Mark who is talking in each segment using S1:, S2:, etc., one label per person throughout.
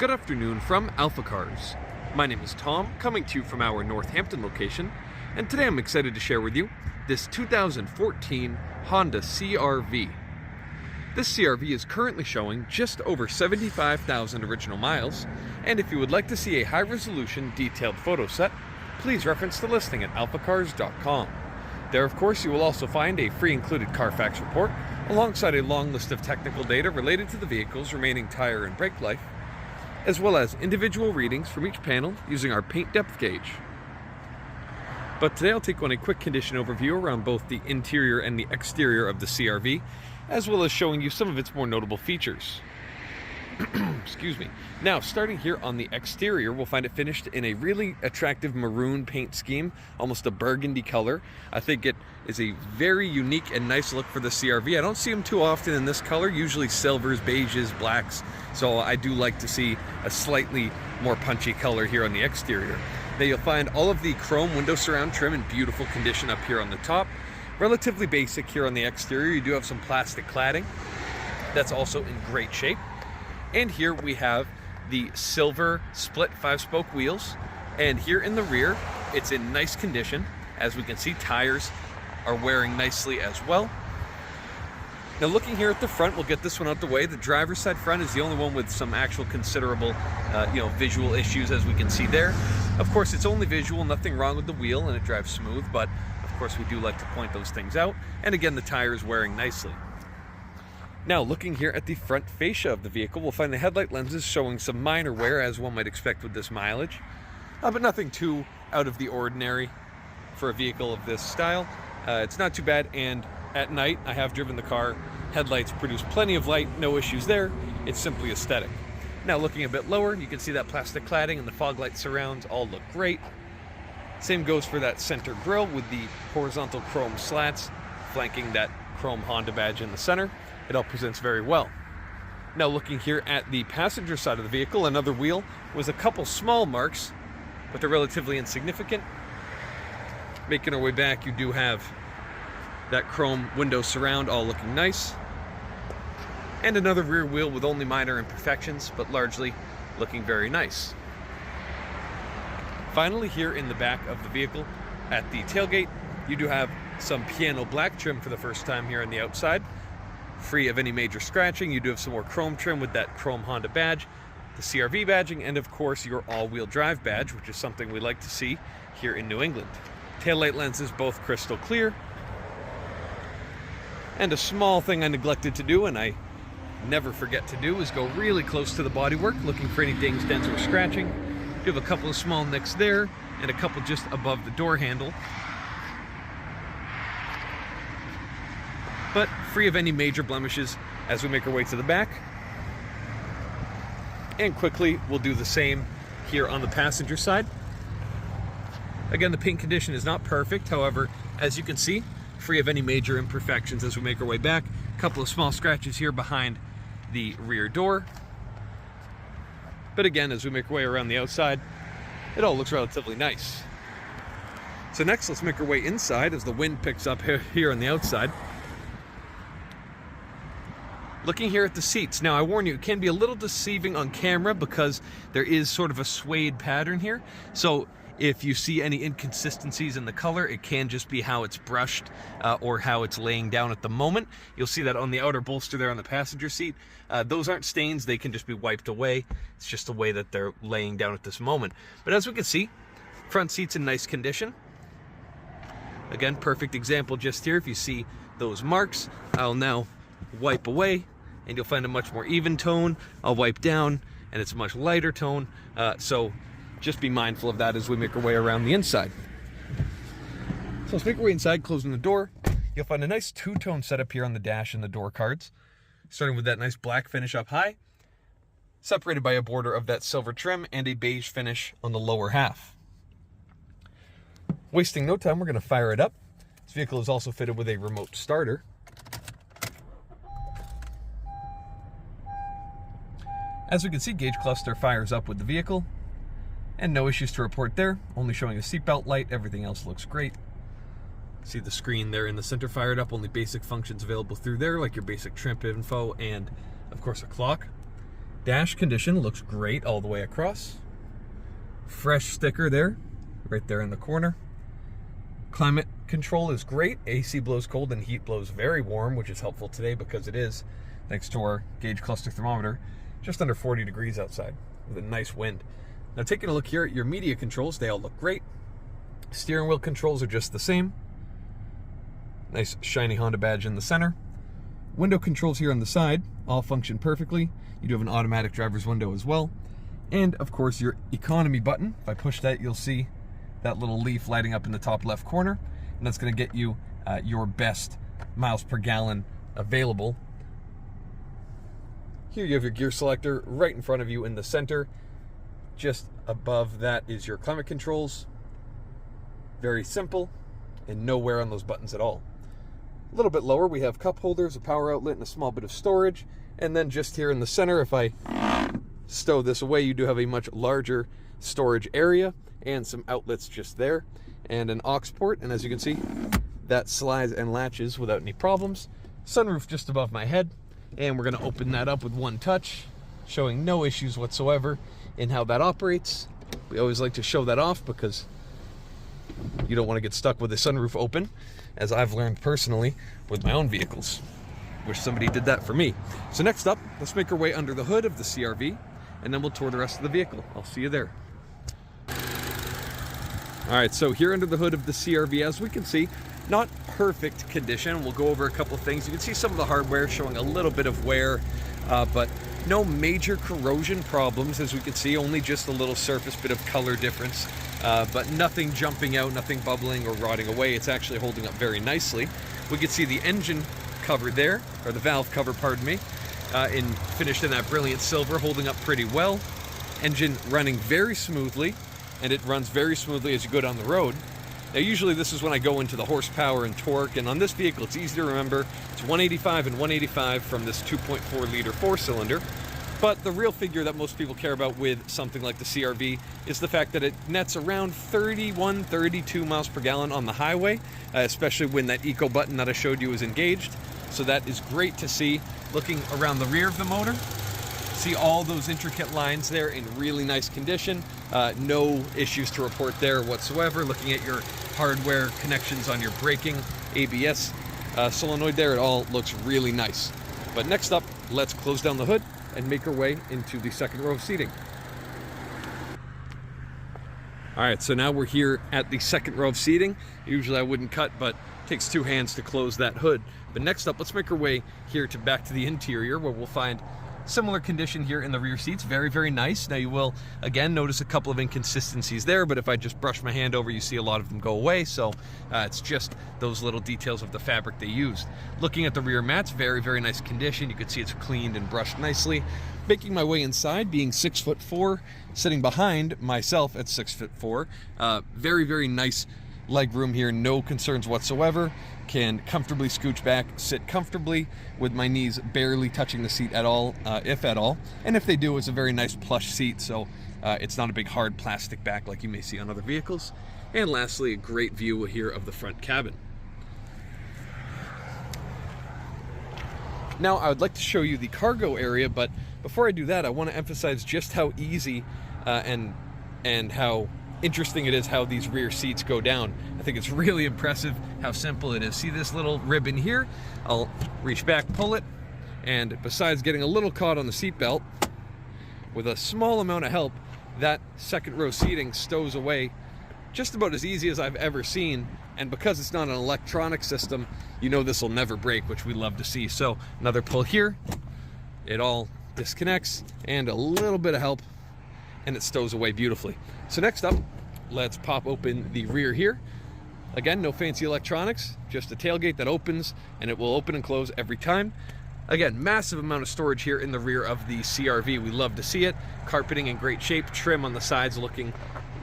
S1: Good afternoon from AlphaCars. My name is Tom, coming to you from our Hampton location, and today I'm excited to share with you this 2014 Honda CR-V. This CR-V is currently showing just over 75,000 original miles, and if you would like to see a high-resolution detailed photo set, please reference the listing at alphacars.com. There, of course, you will also find a free included Carfax report, alongside a long list of technical data related to the vehicle's remaining tire and brake life, as well as individual readings from each panel using our paint depth gauge. But today I'll take on a quick condition overview around both the interior and the exterior of the CR-V, as well as showing you some of its more notable features. Excuse me. Now, starting here on the exterior, we'll find it finished in a really attractive maroon paint scheme, almost a burgundy color. I think it is a very unique and nice look for the CR-V. I don't see them too often in this color, usually silvers, beiges, blacks, so I do like to see a slightly more punchy color here on the exterior. Now you'll find all of the chrome window surround trim in beautiful condition up here on the top. Relatively basic here on the exterior. You do have some plastic cladding that's also in great shape. And here we have the silver split 5-spoke wheels, and here in the rear it's in nice condition. As we can see, tires are wearing nicely as well. Now looking here at the front, we'll get this one out the way. The driver's side front is the only one with some actual considerable visual issues, as we can see there. Of course, it's only visual, nothing wrong with the wheel, and it drives smooth, but of course we do like to point those things out. And again, the tire is wearing nicely. Now, looking here at the front fascia of the vehicle, we'll find the headlight lenses showing some minor wear, as one might expect with this mileage, but nothing too out of the ordinary for a vehicle of this style. It's not too bad, and at night, I have driven the car. Headlights produce plenty of light, no issues there. It's simply aesthetic. Now, looking a bit lower, you can see that plastic cladding and the fog light surrounds all look great. Same goes for that center grille with the horizontal chrome slats flanking that chrome Honda badge in the center. It all presents very well. Now looking here at the passenger side of the vehicle, another wheel was a couple small marks, but they're relatively insignificant. Making our way back, you do have that chrome window surround all looking nice. And another rear wheel with only minor imperfections, but largely looking very nice. Finally, here in the back of the vehicle, at the tailgate, you do have some piano black trim for the first time here on the outside. Free of any major scratching. You do have some more chrome trim with that chrome Honda badge, the CR-V badging, and of course your all-wheel drive badge, which is something we like to see here in New England. Taillight lenses both crystal clear. And a small thing I neglected to do, and I never forget to do, is go really close to the bodywork, looking for any dings, dents, or scratching. You have a couple of small nicks there, and a couple just above the door handle. But free of any major blemishes as we make our way to the back. And quickly, we'll do the same here on the passenger side. Again, the paint condition is not perfect. However, as you can see, free of any major imperfections as we make our way back. A couple of small scratches here behind the rear door. But again, as we make our way around the outside, it all looks relatively nice. So next, let's make our way inside as the wind picks up here on the outside. Looking here at the seats. Now, I warn you, it can be a little deceiving on camera because there is sort of a suede pattern here. So if you see any inconsistencies in the color, it can just be how it's brushed or how it's laying down at the moment. You'll see that on the outer bolster there on the passenger seat. Those aren't stains, they can just be wiped away. It's just the way that they're laying down at this moment. But as we can see, front seat's in nice condition. Again, perfect example just here. If you see those marks, I'll now wipe away, and you'll find a much more even tone. I'll wipe down, and it's a much lighter tone. So just be mindful of that as we make our way around the inside. So let's make our way inside, closing the door. You'll find a nice two-tone setup here on the dash and the door cards, starting with that nice black finish up high, separated by a border of that silver trim and a beige finish on the lower half. Wasting no time, we're going to fire it up. This vehicle is also fitted with a remote starter. As we can see, gauge cluster fires up with the vehicle, and no issues to report there, only showing a seatbelt light. Everything else looks great. See the screen there in the center fired up, only basic functions available through there, like your basic trip info and, of course, a clock. Dash condition looks great all the way across. Fresh sticker there, right there in the corner. Climate control is great. AC blows cold and heat blows very warm, which is helpful today because it is, thanks to our gauge cluster thermometer, just under 40 degrees outside with a nice wind. Now taking a look here at your media controls, they all look great. Steering wheel controls are just the same. Nice shiny Honda badge in the center. Window controls here on the side all function perfectly. You do have an automatic driver's window as well. And of course your economy button. If I push that, you'll see that little leaf lighting up in the top left corner. And that's going to get you your best miles per gallon available. Here you have your gear selector right in front of you in the center. Just above that is your climate controls. Very simple and no wear on those buttons at all. A little bit lower, we have cup holders, a power outlet, and a small bit of storage. And then just here in the center, if I stow this away, you do have a much larger storage area and some outlets just there, and an aux port. And as you can see, that slides and latches without any problems. Sunroof just above my head, and we're going to open that up with one touch, showing no issues whatsoever in how that operates. We always like to show that off because you don't want to get stuck with the sunroof open, as I've learned personally with my own vehicles. Wish somebody did that for me. So next up, let's make our way under the hood of the CR-V, and then we'll tour the rest of the vehicle. I'll see you there. All right, so here under the hood of the CR-V, as we can see, not perfect condition. We'll go over a couple of things. You can see some of the hardware showing a little bit of wear, but no major corrosion problems, as we can see, only just a little surface bit of color difference, but nothing jumping out, nothing bubbling or rotting away. It's actually holding up very nicely. We can see the engine cover there, or the valve cover, pardon me, finished in that brilliant silver, holding up pretty well. Engine running very smoothly, and it runs very smoothly as you go down the road. Now usually this is when I go into the horsepower and torque, and on this vehicle it's easy to remember. It's 185 and 185 from this 2.4 liter four-cylinder. But the real figure that most people care about with something like the CR-V is the fact that it nets around 31, 32 miles per gallon on the highway, especially when that eco button that I showed you is engaged. So that is great to see. Looking around the rear of the motor, see all those intricate lines there in really nice condition. No issues to report there whatsoever. Looking at your hardware connections on your braking, ABS solenoid there, it all looks really nice. But next up, let's close down the hood and make our way into the second row of seating. All right, so now we're here at the second row of seating. Usually I wouldn't cut, but it takes two hands to close that hood. But next up, let's make our way here to back to the interior, where we'll find similar condition here in the rear seats. Very, very nice. Now you will, again, notice a couple of inconsistencies there, but if I just brush my hand over, you see a lot of them go away. So it's just those little details of the fabric they used. Looking at the rear mats, very, very nice condition. You can see it's cleaned and brushed nicely. Making my way inside, being 6'4", sitting behind myself at 6'4". Very, very nice leg room here. No concerns whatsoever. Can comfortably scooch back, sit comfortably with my knees barely touching the seat at all, if at all. And if they do, it's a very nice plush seat, so it's not a big hard plastic back like you may see on other vehicles. And lastly, a great view here of the front cabin. Now I would like to show you the cargo area, but before I do that, I want to emphasize just how easy and how interesting it is how these rear seats go down. I think it's really impressive how simple it is. See this little ribbon here? I'll reach back, pull it, and besides getting a little caught on the seat belt, with a small amount of help, that second row seating stows away just about as easy as I've ever seen. And because it's not an electronic system, you know this will never break, which we love to see. So another pull here, it all disconnects, and a little bit of help, and it stows away beautifully. So next up, let's pop open the rear here. Again, no fancy electronics, just a tailgate that opens, and it will open and close every time. Again, massive amount of storage here in the rear of the CR-V. We love to see it. Carpeting in great shape, trim on the sides looking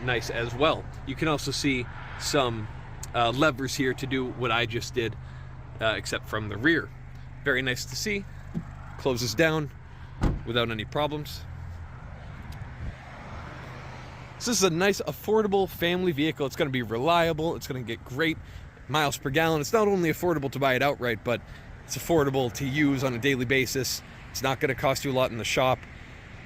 S1: nice as well. You can also see some levers here to do what I just did, except from the rear. Very nice to see. Closes down without any problems. So this is a nice, affordable family vehicle. It's going to be reliable. It's going to get great miles per gallon. It's not only affordable to buy it outright, but it's affordable to use on a daily basis. It's not going to cost you a lot in the shop.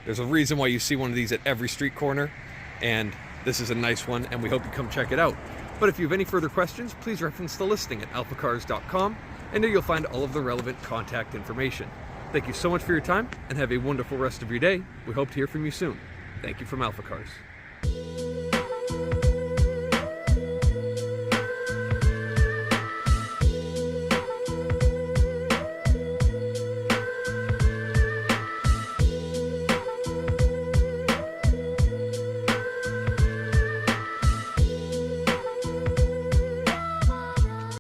S1: There's a reason why you see one of these at every street corner, and this is a nice one, and we hope you come check it out. But if you have any further questions, please reference the listing at alphacars.com, and there you'll find all of the relevant contact information. Thank you so much for your time, and have a wonderful rest of your day. We hope to hear from you soon. Thank you from AlphaCars.